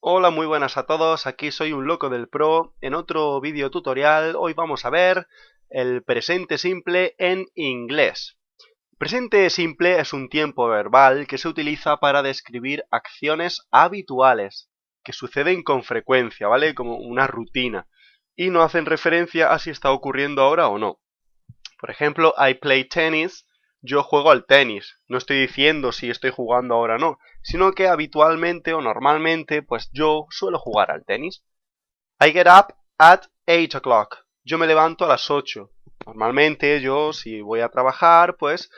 Hola, muy buenas a todos, aquí soy un loco del pro. En otro vídeo tutorial hoy vamos a ver el presente simple en inglés. Presente simple es un tiempo verbal que se utiliza para describir acciones habituales que suceden con frecuencia, ¿vale? Como una rutina y no hacen referencia a si está ocurriendo ahora o no. Por ejemplo, I play tennis, yo juego al tenis. No estoy diciendo si estoy jugando ahora o no, sino que habitualmente o normalmente, pues yo suelo jugar al tenis. I get up at 8 o'clock. Yo me levanto a las 8. Normalmente yo, si voy a trabajar, pues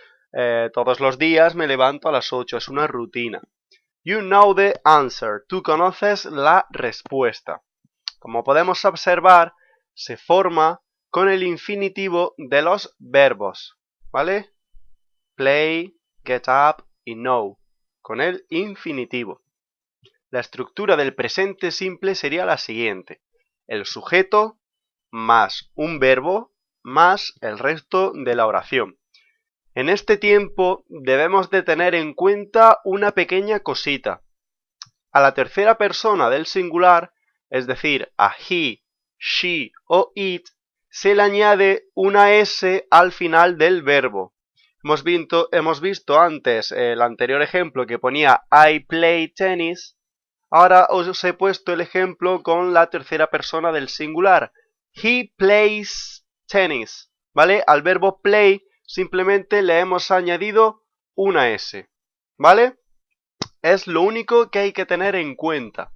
todos los días me levanto a las 8. Es una rutina. You know the answer. Tú conoces la respuesta. Como podemos observar, se forma con el infinitivo de los verbos, ¿vale? Play, get up y know, con el infinitivo. La estructura del presente simple sería la siguiente: el sujeto más un verbo más el resto de la oración. En este tiempo debemos de tener en cuenta una pequeña cosita. A la tercera persona del singular, es decir, a he, she o it, se le añade una S al final del verbo. Hemos visto antes el anterior ejemplo que ponía I play tennis. Ahora os he puesto el ejemplo con la tercera persona del singular. He plays tennis, ¿vale? Al verbo play simplemente le hemos añadido una S, ¿vale? Es lo único que hay que tener en cuenta.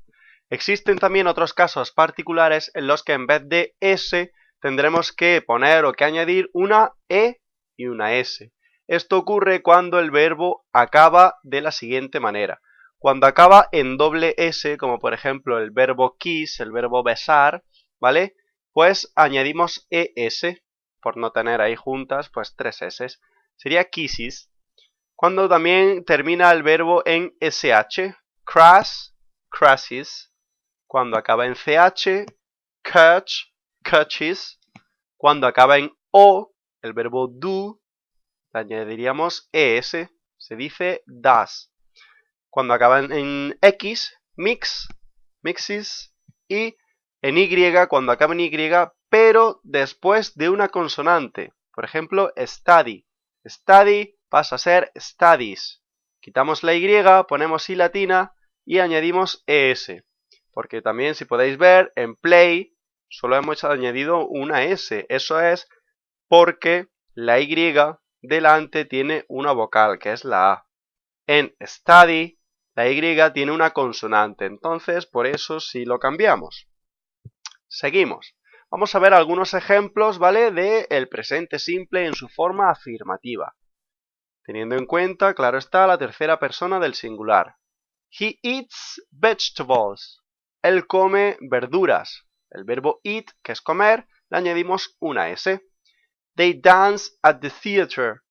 Existen también otros casos particulares en los que en vez de S tendremos que poner o que añadir una E y una S. Esto ocurre cuando el verbo acaba de la siguiente manera. Cuando acaba en doble S, como por ejemplo el verbo kiss, el verbo besar, ¿vale? Pues añadimos ES, por no tener ahí juntas, pues tres S. Sería kisses. Cuando también termina el verbo en SH, crash, crashes. Cuando acaba en CH, catch, catches. Cuando acaba en O, el verbo do, le añadiríamos ES, se dice does. Cuando acaba en X, mix, mixes. Y en Y, cuando acaba en Y, pero después de una consonante. Por ejemplo, study. Study pasa a ser studies. Quitamos la Y, ponemos I latina y añadimos ES. Porque también, si podéis ver, en play solo hemos añadido una S. Eso es porque la Y delante tiene una vocal, que es la A. En study, la Y tiene una consonante. Entonces, por eso sí lo cambiamos. Seguimos. Vamos a ver algunos ejemplos, ¿vale? De el presente simple en su forma afirmativa. Teniendo en cuenta, claro está, la tercera persona del singular. He eats vegetables. Él come verduras. El verbo eat, que es comer, le añadimos una S. They dance at the theater.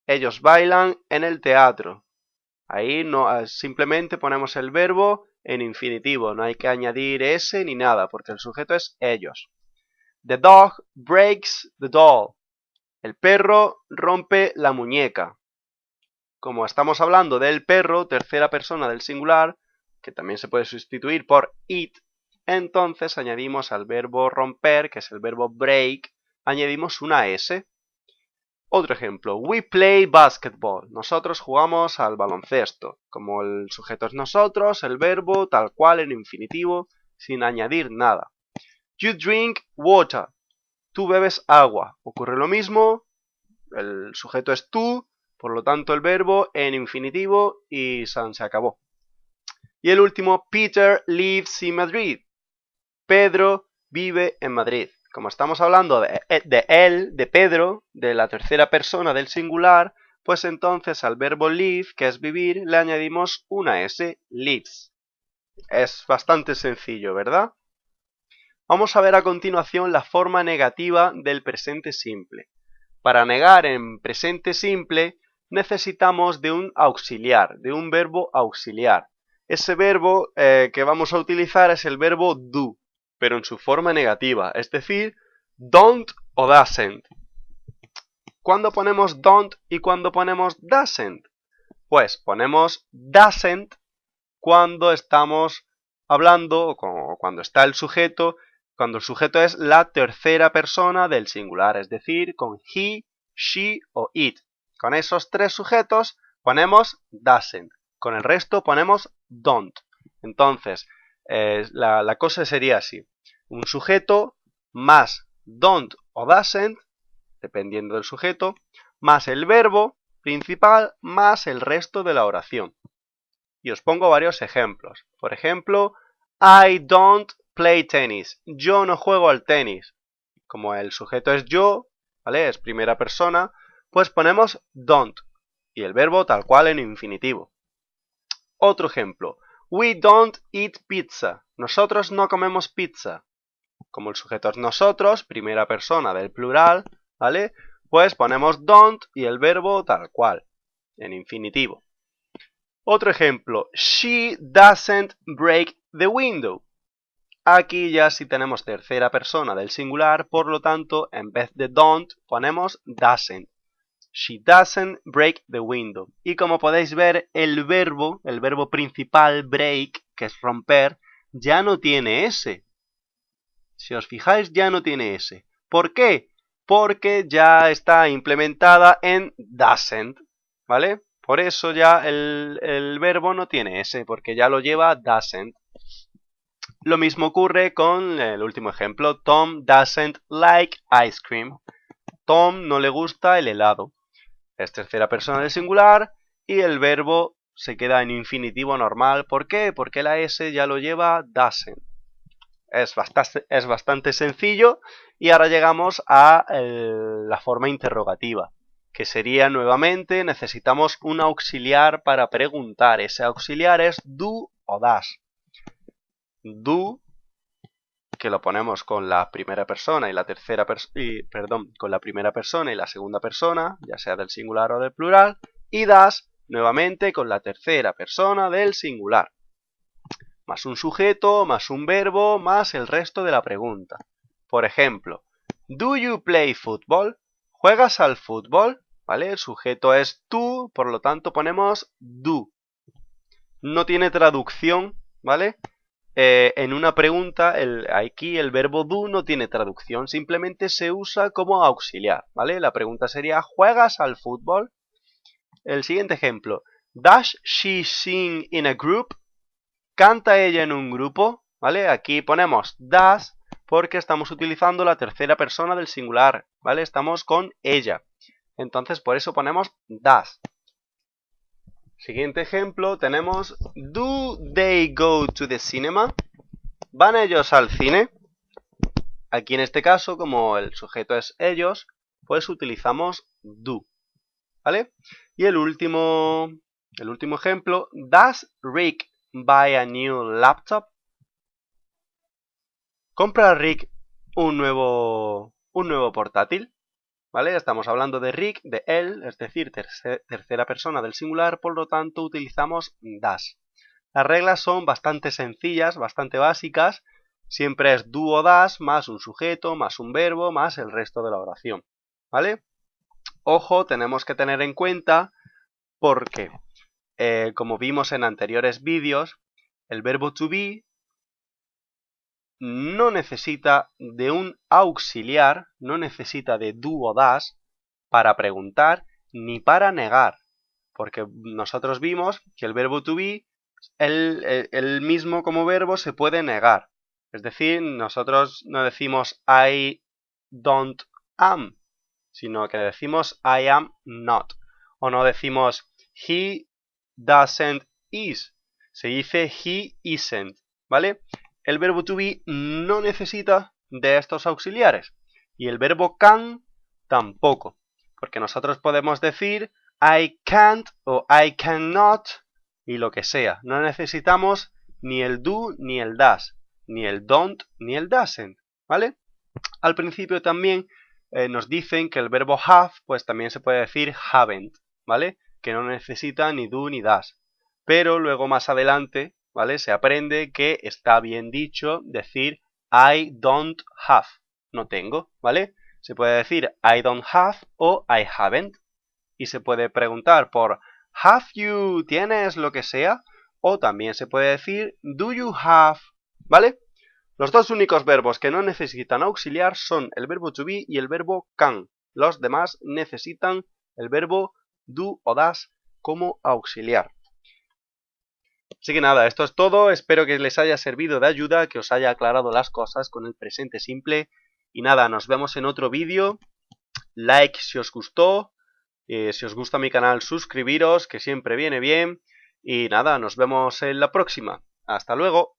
Ellos bailan en el teatro. Ahí no, simplemente ponemos el verbo en infinitivo. No hay que añadir S ni nada, porque el sujeto es ellos. The dog breaks the doll. El perro rompe la muñeca. Como estamos hablando del perro, tercera persona del singular, que también se puede sustituir por it, entonces añadimos al verbo romper, que es el verbo break, añadimos una S. Otro ejemplo, we play basketball. Nosotros jugamos al baloncesto. Como el sujeto es nosotros, el verbo tal cual en infinitivo, sin añadir nada. You drink water. Tú bebes agua. Ocurre lo mismo, el sujeto es tú, por lo tanto el verbo en infinitivo y se acabó. Y el último, Peter lives in Madrid. Pedro vive en Madrid. Como estamos hablando de él, de Pedro, de la tercera persona del singular, pues entonces al verbo live, que es vivir, le añadimos una S, lives. Es bastante sencillo, ¿verdad? Vamos a ver a continuación la forma negativa del presente simple. Para negar en presente simple necesitamos de un auxiliar, de un verbo auxiliar. Ese verbo que vamos a utilizar es el verbo do, pero en su forma negativa, es decir, don't o doesn't. ¿Cuándo ponemos don't y cuándo ponemos doesn't? Pues ponemos doesn't cuando estamos hablando, o cuando está el sujeto, cuando el sujeto es la tercera persona del singular, es decir, con he, she o it. Con esos tres sujetos ponemos doesn't, con el resto ponemos don't. Entonces, la cosa sería así. Un sujeto más don't o doesn't, dependiendo del sujeto, más el verbo principal más el resto de la oración. Y os pongo varios ejemplos. Por ejemplo, I don't play tennis. Yo no juego al tenis. Como el sujeto es yo, ¿vale? Es primera persona, pues ponemos don't y el verbo tal cual en infinitivo. Otro ejemplo. We don't eat pizza. Nosotros no comemos pizza. Como el sujeto es nosotros, primera persona del plural, ¿vale? Pues ponemos don't y el verbo tal cual, en infinitivo. Otro ejemplo. She doesn't break the window. Aquí ya sí tenemos tercera persona del singular, por lo tanto, en vez de don't, ponemos doesn't. She doesn't break the window. Y como podéis ver, el verbo principal, break, que es romper, ya no tiene S. Si os fijáis, ya no tiene S. ¿Por qué? Porque ya está implementada en doesn't, ¿vale? Por eso ya el verbo no tiene S, porque ya lo lleva doesn't. Lo mismo ocurre con el último ejemplo. Tom doesn't like ice cream. Tom no le gusta el helado. Es tercera persona del singular y el verbo se queda en infinitivo normal. ¿Por qué? Porque la S ya lo lleva doesn't. Es bastante sencillo y ahora llegamos a la forma interrogativa, que sería nuevamente necesitamos un auxiliar para preguntar. Ese auxiliar es do o das. Do, que lo ponemos con la primera persona y la tercera con la primera persona y la segunda persona, ya sea del singular o del plural, y das nuevamente con la tercera persona del singular. Más un sujeto, más un verbo, más el resto de la pregunta. Por ejemplo, do you play football? ¿Juegas al fútbol? ¿Vale? El sujeto es tú, por lo tanto ponemos do. No tiene traducción, ¿vale? En una pregunta, aquí el verbo do no tiene traducción, simplemente se usa como auxiliar, ¿vale? La pregunta sería, ¿juegas al fútbol? El siguiente ejemplo, does she sing in a group? ¿Canta ella en un grupo? ¿Vale? Aquí ponemos does porque estamos utilizando la tercera persona del singular, ¿vale? Estamos con ella. Entonces, por eso ponemos does. Siguiente ejemplo, tenemos do they go to the cinema? ¿Van ellos al cine? Aquí en este caso, como el sujeto es ellos, pues utilizamos do, ¿vale? Y el último ejemplo, does Rick buy a new laptop? ¿Compra Rick un nuevo portátil? ¿Vale? Estamos hablando de Rick, de él, es decir, tercera persona del singular, por lo tanto utilizamos does. Las reglas son bastante sencillas, bastante básicas. Siempre es do o das, más un sujeto, más un verbo, más el resto de la oración. ¿Vale? Ojo, tenemos que tener en cuenta porque, como vimos en anteriores vídeos, el verbo to be no necesita de un auxiliar, no necesita de do o das para preguntar ni para negar. Porque nosotros vimos que el verbo to be, el mismo como verbo se puede negar. Es decir, nosotros no decimos I don't am, sino que decimos I am not. O no decimos he doesn't is, se dice he isn't, ¿vale? El verbo to be no necesita de estos auxiliares. Y el verbo can tampoco. Porque nosotros podemos decir I can't o I cannot y lo que sea. No necesitamos ni el do ni el does, ni el don't ni el doesn't, ¿vale? Al principio también nos dicen que el verbo have pues también se puede decir haven't, ¿vale? Que no necesita ni do ni does. Pero luego más adelante, ¿vale? Se aprende que está bien dicho decir I don't have, no tengo, ¿vale? Se puede decir I don't have o I haven't. Y se puede preguntar por have you, ¿tienes lo que sea? o también se puede decir do you have, ¿vale? Los dos únicos verbos que no necesitan auxiliar son el verbo to be y el verbo can. Los demás necesitan el verbo do o das como auxiliar. Así que nada, esto es todo. Espero que les haya servido de ayuda, que os haya aclarado las cosas con el presente simple. Y nada, nos vemos en otro vídeo. Like si os gustó. Si os gusta mi canal, suscribiros, que siempre viene bien. Y nada, nos vemos en la próxima. Hasta luego.